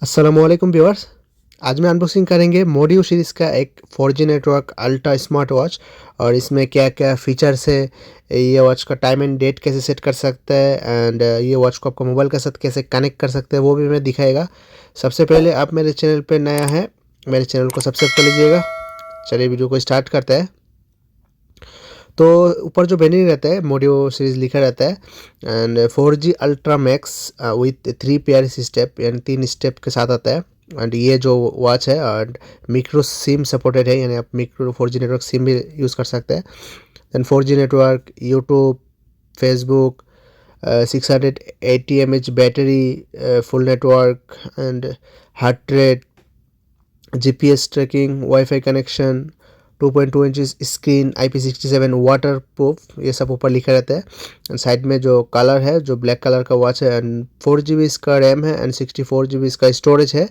अस्सलामुअलैकुम व्यूअर्स। आज मैं अनबॉक्सिंग करेंगे मोडियो सीरीज़ का एक 4G network ultra smart watch और इसमें क्या-क्या फ़ीचर्स है, ये वॉच का टाइम एंड डेट कैसे सेट कर सकते हैं एंड ये वॉच को आपको मोबाइल के साथ कैसे कनेक्ट कर सकते हैं वो भी मैं दिखाएगा। सबसे पहले आप मेरे चैनल पे नया है, मेरे चैनल को सब्सक्राइब कर लीजिएगा। चलिए वीडियो को स्टार्ट करते हैं। तो ऊपर जो बैनर रहता है मोडियो सीरीज़ लिखा रहता है and 4G ultra max with 3 pair step यानी 3 स्टेप के साथ आता है। एंड ये जो वॉच है एंड मिक्रो सिम सपोर्टेड है, यानी आप मिक्रो 4G नेटवर्क सिम भी यूज़ कर सकते हैं। Then 4G network, YouTube, Facebook, 680 mAh battery, full network and heart rate, GPS tracking, WiFi connection, 2.2 inches screen, IP67 water proof, ये सब ऊपर लिखा रहता है। साइड में जो कलर है, जो ब्लैक कलर का वॉच है एंड 4GB इसका रैम है एंड 64GB इसका स्टोरेज है।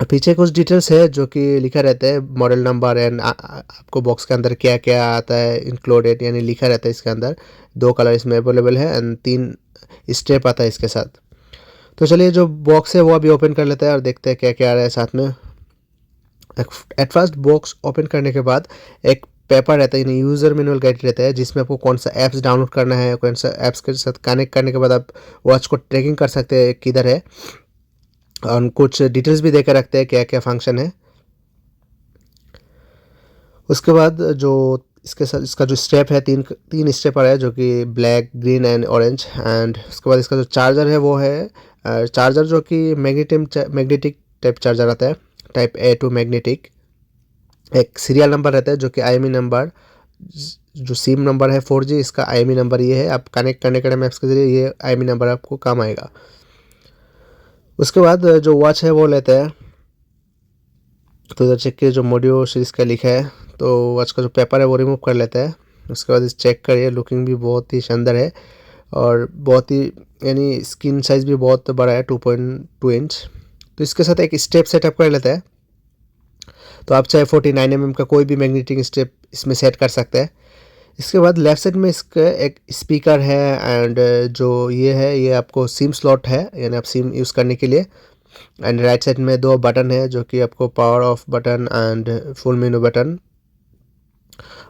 पीछे कुछ डिटेल्स है जो कि लिखा रहता है, मॉडल नंबर एंड आपको बॉक्स के अंदर क्या क्या आता है इंक्लूडेड, यानी लिखा रहता है इसके अंदर। 2 कलर इसमें अवेलेबल है एंड 3 स्टेप आता है इसके साथ। तो चलिए जो बॉक्स है वो अभी ओपन कर लेते हैं और देखते हैं क्या क्या आ रहा है साथ में। एट फर्स्ट बॉक्स ओपन करने के बाद एक पेपर रहता है, यानी यूज़र मैनुअल गाइड रहता है, जिसमें आपको कौन सा ऐप्स डाउनलोड करना है, कौन सा ऐप्स के साथ कनेक्ट करने के बाद आप वॉच को ट्रैकिंग कर सकते हैं किधर है, और कुछ डिटेल्स भी देकर रखते हैं क्या क्या फंक्शन है। उसके बाद जो इसके साथ इसका जो स्टेप है, तीन तीन स्टेप आ रहा है जो कि black, green and orange. And उसके बाद इसका जो चार्जर है वो है चार्जर जो कि मैग्नेटिक टाइप चार्जर आता है, टाइप A टू मैग्नेटिक। एक सीरियल नंबर रहता है जो कि IMEI नंबर, जो सिम नंबर है 4G, इसका IMEI नंबर ये है। आप कनेक्ट करने के मैप्स के जरिए ये IMEI नंबर आपको काम आएगा। उसके बाद जो वॉच है वो लेते हैं, तो इधर चेक किए जो मोडियो सीरीज़ का लिखा है, तो वॉच का जो पेपर है वो रिमूव कर लेते हैं। उसके बाद इस चेक करिए, लुकिंग भी बहुत ही शानदार है और बहुत ही, यानी स्क्रीन साइज़ भी बहुत बड़ा है, 2.2 इंच। तो इसके साथ एक स्टेप सेटअप कर लेते हैं। तो आप चाहे 49 mm का कोई भी मैग्नेटिक स्टेप इसमें सेट कर सकते हैं। इसके बाद लेफ्ट साइड में इसका एक स्पीकर है एंड जो ये है ये आपको सिम स्लॉट है, यानी आप सिम यूज़ करने के लिए। एंड राइट साइड में 2 बटन है जो कि आपको power off button and full menu button,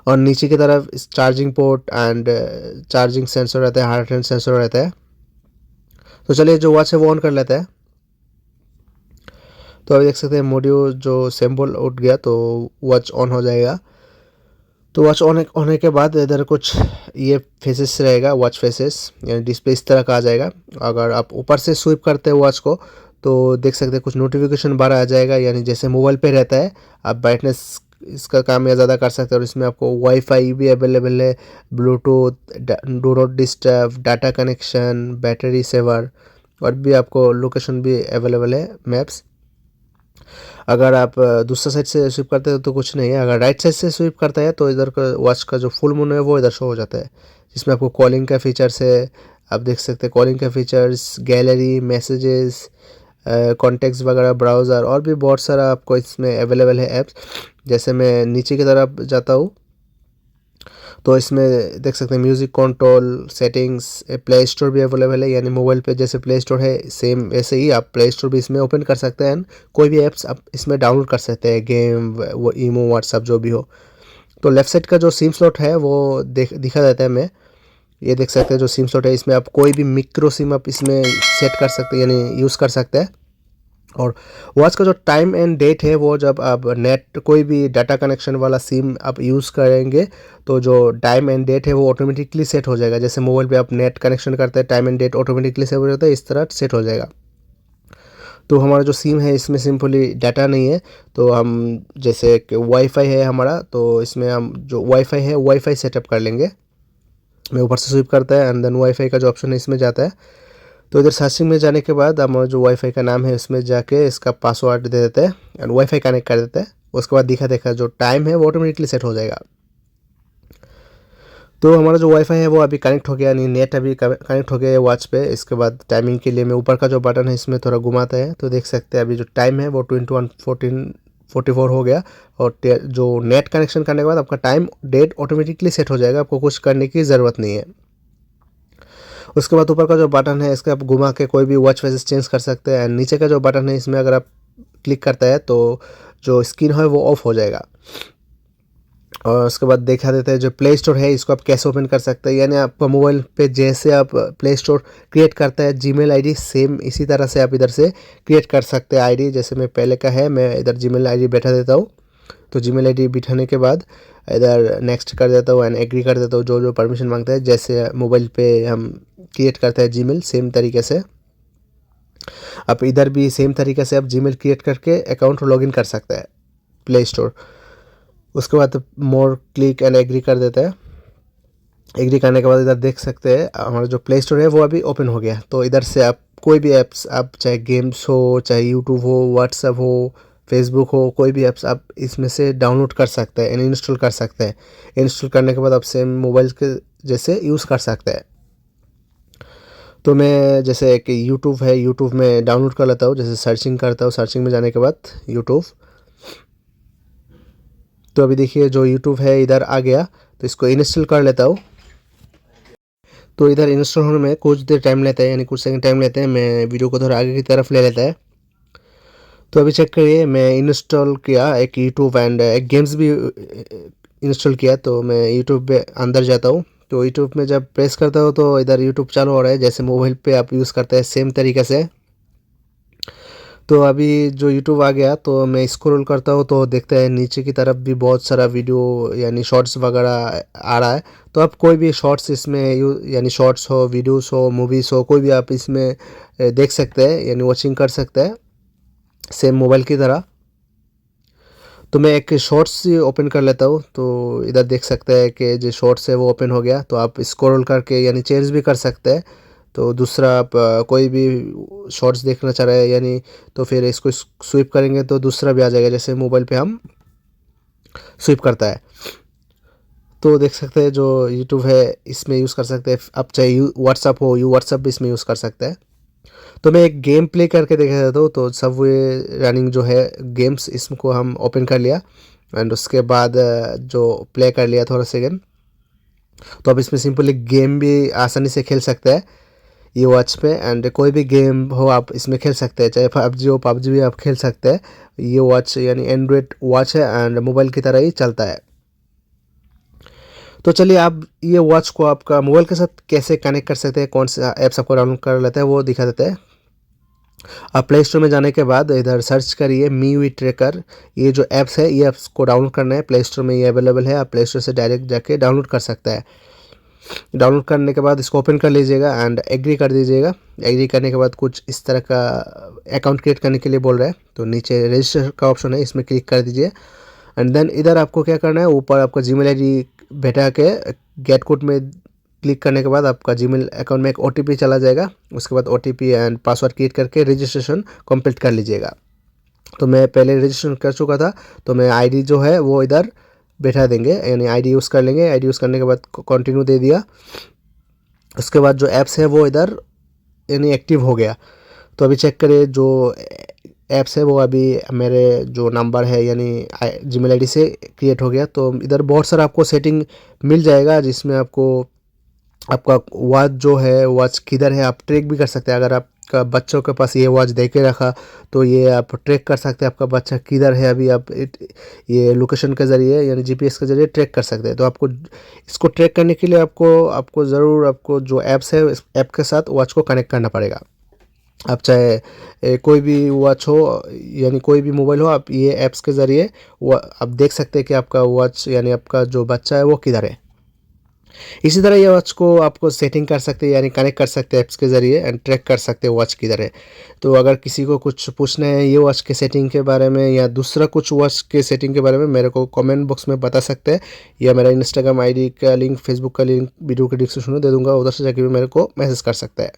और नीचे की तरफ इस charging port and charging sensor रहता है, हार्ट रेट सेंसर रहता है। तो चलिए जो वॉच है वो ऑन कर लेते हैं। तो अभी देख सकते हैं मोडियो जो सिंबल उठ गया तो वॉच ऑन हो जाएगा। तो वॉच ऑन होने के बाद इधर कुछ ये फेसेस रहेगा, वॉच फेसेस, यानी डिस्प्ले इस तरह का आ जाएगा। अगर आप ऊपर से स्विप करते हैं वॉच को तो देख सकते हैं कुछ नोटिफिकेशन बार आ जाएगा, यानी जैसे मोबाइल पे रहता है। आप ब्राइटनेस इसका काम या ज़्यादा कर सकते हैं और इसमें आपको वाईफाई भी अवेलेबल है, Bluetooth, do not disturb, data connection, battery saver, और भी आपको लोकेशन भी अवेलेबल है, मैप्स। अगर आप दूसरा साइड से स्विप करते हो तो कुछ नहीं है। अगर राइट साइड से स्विप करता है तो इधर का वॉच का जो फुल मोनो है वो इधर शो हो जाता है, जिसमें आपको कॉलिंग का फीचर्स है। आप देख सकते हैं कॉलिंग का फीचर्स, गैलरी, मैसेजेस, कॉन्टेक्ट्स वगैरह, ब्राउज़र, और भी बहुत सारा आपको इसमें अवेलेबल है ऐप्स। जैसे मैं नीचे की तरफ जाता हूँ तो इसमें देख सकते हैं music control, settings, play store भी अवेलेबल है, यानी मोबाइल पे जैसे प्ले स्टोर है सेम वैसे ही आप प्ले स्टोर भी इसमें ओपन कर सकते हैं। कोई भी ऐप्स आप इसमें डाउनलोड कर सकते हैं, गेम, वो ईमो, व्हाट्सअप, जो भी हो। तो लेफ्ट साइड का जो सिम स्लॉट है वो दिखा देता है। मैं ये देख सकते हैं जो सिम स्लॉट है, इसमें आप कोई भी मिक्रो सिम आप इसमें सेट कर सकते हैं, यानी यूज़ कर सकते हैं। और वॉच का जो टाइम एंड डेट है वो जब आप नेट कोई भी डाटा कनेक्शन वाला सिम आप यूज़ करेंगे तो जो टाइम एंड डेट है वो ऑटोमेटिकली सेट हो जाएगा। जैसे मोबाइल पे आप नेट कनेक्शन करते हैं, time and date automatically set हो जाता है, इस तरह सेट हो जाएगा। तो हमारा जो सिम है इसमें सिंपली डाटा नहीं है, तो हम जैसे वाईफाई है हमारा, तो इसमें हम जो वाईफाई है वाईफाई सेटअप कर लेंगे। मैं ऊपर से स्विप करता है एंड देन वाईफाई का जो ऑप्शन है इसमें जाता है। तो इधर सर्चिंग में जाने के बाद हम जो वाईफाई का नाम है उसमें जाके इसका पासवर्ड दे देते हैं एंड वाईफाई कनेक्ट कर देते हैं। उसके बाद देखा जो टाइम है वो ऑटोमेटिकली सेट हो जाएगा। तो हमारा जो वाईफाई है वो अभी कनेक्ट हो गया, यानी नेट अभी कनेक्ट हो गया है वॉच पे। इसके बाद टाइमिंग के लिए मैं ऊपर का जो बटन है इसमें थोड़ा घुमाता है तो देख सकते हैं अभी जो टाइम है वो 21:14:44 हो गया। और जो नेट कनेक्शन करने के बाद आपका टाइम डेट ऑटोमेटिकली सेट हो जाएगा, आपको कुछ करने की ज़रूरत नहीं है। उसके बाद ऊपर का जो बटन है इसका आप घुमा के कोई भी वॉच फेसेस चेंज कर सकते हैं। एंड नीचे का जो बटन है इसमें अगर आप क्लिक करता है तो जो स्क्रीन है वो ऑफ हो जाएगा। और उसके बाद देखा देता है जो प्ले स्टोर है इसको आप कैसे ओपन कर सकते हैं, यानी आपका मोबाइल पे जैसे आप प्ले स्टोर क्रिएट करता है जीमेल आईडी, सेम इसी तरह से आप इधर से क्रिएट कर सकते हैं आईडी। जैसे मैं पहले का है, मैं इधर जीमेल आईडी बैठा देता हूँ। तो जीमेल आईडी बिठाने के बाद इधर नेक्स्ट कर देता हूँ एंड एग्री कर देता हूँ जो जो परमिशन मांगता है। जैसे मोबाइल पे हम क्रिएट करते हैं जीमेल, सेम तरीके से आप इधर भी सेम तरीके से आप जीमेल क्रिएट करके अकाउंट लॉगिन कर सकते हैं प्ले स्टोर। उसके बाद मोर क्लिक एंड एग्री कर देते हैं। एग्री करने के बाद इधर देख सकते हैं हमारा जो प्ले स्टोर है वो अभी ओपन हो गया। तो इधर से आप कोई भी ऐप्स, आप चाहे गेम्स हो, चाहे यूट्यूब हो, व्हाट्सएप हो, फेसबुक हो, कोई भी ऐप्स आप इसमें से डाउनलोड कर सकते हैं, इंस्टॉल कर सकते हैं। इंस्टॉल करने के बाद आप सेम मोबाइल के जैसे यूज़ कर सकते हैं। तो मैं जैसे कि यूट्यूब है, यूट्यूब में डाउनलोड कर लेता हूँ। जैसे सर्चिंग करता हूँ, सर्चिंग में जाने के बाद यूट्यूब, तो अभी देखिए जो यूट्यूब है इधर आ गया। तो इसको इंस्टॉल कर लेता हूँ। तो इधर इंस्टॉल होने में कुछ देर टाइम लेता है, यानी कुछ सेकंड टाइम लेते हैं। मैं वीडियो को थोड़ा आगे की तरफ ले लेता है। तो अभी चेक करिए, मैं इंस्टॉल किया एक यूट्यूब एंड एक गेम्स भी इंस्टॉल किया। तो मैं यूट्यूब पे अंदर जाता हूँ। तो यूट्यूब में जब प्रेस करता हूँ तो इधर यूट्यूब चालू हो रहा है, जैसे मोबाइल पे आप यूज़ करते हैं सेम तरीके से। तो अभी जो यूट्यूब आ गया तो मैं स्क्रॉल करता हूँ तो देखते हैं नीचे की तरफ भी बहुत सारा वीडियो यानी शॉर्ट्स वगैरह आ रहा है। तो आप कोई भी शॉर्ट्स इसमें यानी शॉर्ट्स हो, वीडियोस हो, मूवीज़ हो, कोई भी आप इसमें देख सकते हैं, यानी वॉचिंग कर सकते हैं सेम मोबाइल की तरह। तो मैं एक शॉर्ट्स ओपन कर लेता हूँ। तो इधर देख सकते हैं कि जो शॉर्ट्स है वो ओपन हो गया। तो आप स्क्रॉल करके यानी चेंज भी कर सकते हैं। तो दूसरा आप कोई भी शॉर्ट्स देखना चाह रहे हैं यानी, तो फिर इसको स्विप करेंगे तो दूसरा भी आ जाएगा, जैसे मोबाइल पे हम स्विप करता है। तो देख सकते हैं जो यूट्यूब है इसमें यूज़ कर सकते हैं आप, चाहे व्हाट्सअप हो, व्हाट्सअप भी इसमें यूज़ कर सकते हैं। तो मैं एक गेम प्ले करके देखा देता हूँ। तो सबवे रनिंग जो है गेम्स, इसको हम ओपन कर लिया एंड उसके बाद जो प्ले कर लिया थोड़ा सा गेम। तो अब इसमें सिंपली गेम भी आसानी से खेल सकते हैं ये वॉच पे। एंड कोई भी गेम हो आप इसमें खेल सकते हैं, चाहे पबजी हो, पबजी भी आप खेल सकते हैं। ये वॉच यानी एंड्रॉयड वॉच है एंड मोबाइल की तरह ही चलता है। तो चलिए आप ये वॉच को आपका मोबाइल के साथ कैसे कनेक्ट कर सकते हैं, कौन सा ऐप्स आपको डाउनलोड कर लेते हैं वो दिखा देते हैं। आप प्ले स्टोर में जाने के बाद इधर सर्च करिए MIUI ट्रैकर। ये जो ऐप्स है ये ऐप्स को डाउनलोड करना है, प्ले स्टोर में ये अवेलेबल है। आप प्ले स्टोर से डायरेक्ट जाके डाउनलोड कर सकते हैं। डाउनलोड करने के बाद इसको ओपन कर लीजिएगा एंड एग्री कर दीजिएगा। एग्री करने के बाद कुछ इस तरह का अकाउंट क्रिएट करने के लिए बोल रहा है। तो नीचे रजिस्टर का ऑप्शन है, इसमें क्लिक कर दीजिए। एंड देन इधर आपको क्या करना है, ऊपर आपका जीमेल आईडी बैठा के गेट कोड में क्लिक करने के बाद आपका जीमेल अकाउंट में एक OTP चला जाएगा। उसके बाद OTP एंड पासवर्ड क्रिएट करके रजिस्ट्रेशन कंप्लीट कर लीजिएगा। तो मैं पहले रजिस्ट्रेशन कर चुका था, तो मैं आईडी जो है वो इधर बैठा देंगे, यानी आईडी यूज़ कर लेंगे। आईडी यूज़ करने के बाद कंटिन्यू दे दिया। उसके बाद जो ऐप्स है वो इधर यानी एक्टिव हो गया। तो अभी चेक करें जो ऐप्स है वो अभी मेरे जो नंबर है यानी जीमेल आईडी से क्रिएट हो गया। तो इधर बहुत सारा आपको सेटिंग मिल जाएगा, जिसमें आपको आपका वॉच जो है वॉच किधर है आप ट्रैक भी कर सकते हैं। अगर आपका बच्चों के पास ये वॉच दे के रखा तो ये आप ट्रैक कर सकते हैं आपका बच्चा किधर है अभी। आप ये लोकेशन के ज़रिए यानी GPS के ज़रिए ट्रैक कर सकते हैं। तो आपको इसको ट्रैक करने के लिए आपको ज़रूर आपको जो ऐप्स है इस ऐप के साथ वॉच को कनेक्ट करना पड़ेगा। आप चाहे कोई भी वॉच हो यानी कोई भी मोबाइल हो, आप ये ऐप्स के ज़रिए आप देख सकते हैं कि आपका वॉच यानी आपका जो बच्चा है वो किधर है। इसी तरह ये वॉच को आपको सेटिंग कर सकते हैं यानी कनेक्ट कर सकते हैं ऐप्स के ज़रिए एंड ट्रैक कर सकते हैं वॉच किधर है। तो अगर किसी को कुछ पूछना है ये वॉच के सेटिंग के बारे में या दूसरा कुछ वॉच के सेटिंग के बारे में, मेरे को कमेंट बॉक्स में बता सकते हैं, या मेरा इंस्टाग्राम ID का लिंक, फेसबुक का लिंक वीडियो के डिस्क्रिप्शन में दे दूँगा, उधर से जाके भी मेरे को मैसेज कर सकता है।